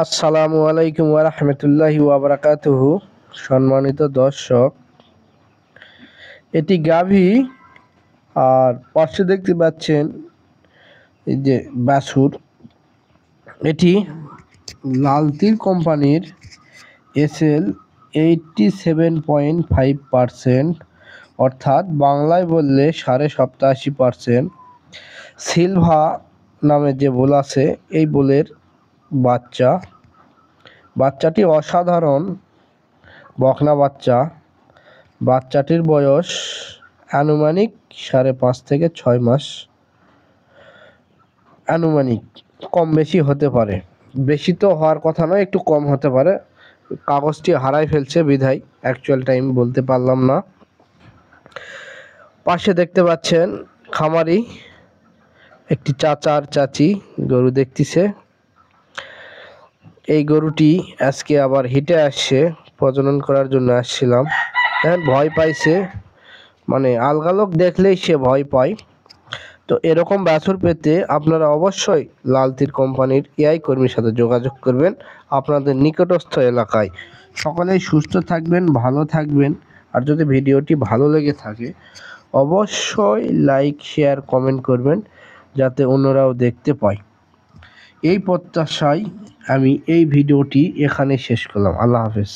আসসালামু আলাইকুম ওয়া রাহমাতুল্লাহি ওয়া বারাকাতুহু। সম্মানিত দর্শক, এটি গাভী আর পাশে দেখতে পাচ্ছেন এই যে বাছুর। এটি লালতির কোম্পানির এসএল 87.5%, অর্থাৎ বাংলায় বললে 87.5%। সিলভা নামে যে বোল আছে, এই বোলের বাচ্চাটি অসাধারণ বকনা বাচ্চা। বাচ্চাটির বয়স আনুমানিক 5.5 থেকে 6 মাস, আনুমানিক, কম বেশি হতে পারে। বেশি তো হওয়ার কথা নয়, একটু কম হতে পারে। কাগজটি হারাই ফেলছে বিধায় অ্যাকচুয়াল টাইম বলতে পারলাম না। পাশে দেখতে পাচ্ছেন খামারি একটি চাচা আর চাচি গরু দেখতেছে। এই গরুটি আজকে আবার হিটে আসছে, প্রজনন করার জন্য আসছিলাম। ভয় পাইছে, মানে আলগা লোক দেখলেই সে ভয় পায়। তো এরকম বাছুর পেতে আপনারা অবশ্যই লালতির কোম্পানির এআই কর্মীর সাথে যোগাযোগ করবেন আপনাদের নিকটস্থ এলাকায়। সকলেই সুস্থ থাকবেন, ভালো থাকবেন। আর যদি ভিডিওটি ভালো লেগে থাকে অবশ্যই লাইক, শেয়ার, কমেন্ট করবেন যাতে অন্যরাও দেখতে পায়। এই প্রত্যাশায় আমি এই ভিডিওটি এখানে শেষ করলাম। আল্লাহ হাফেজ।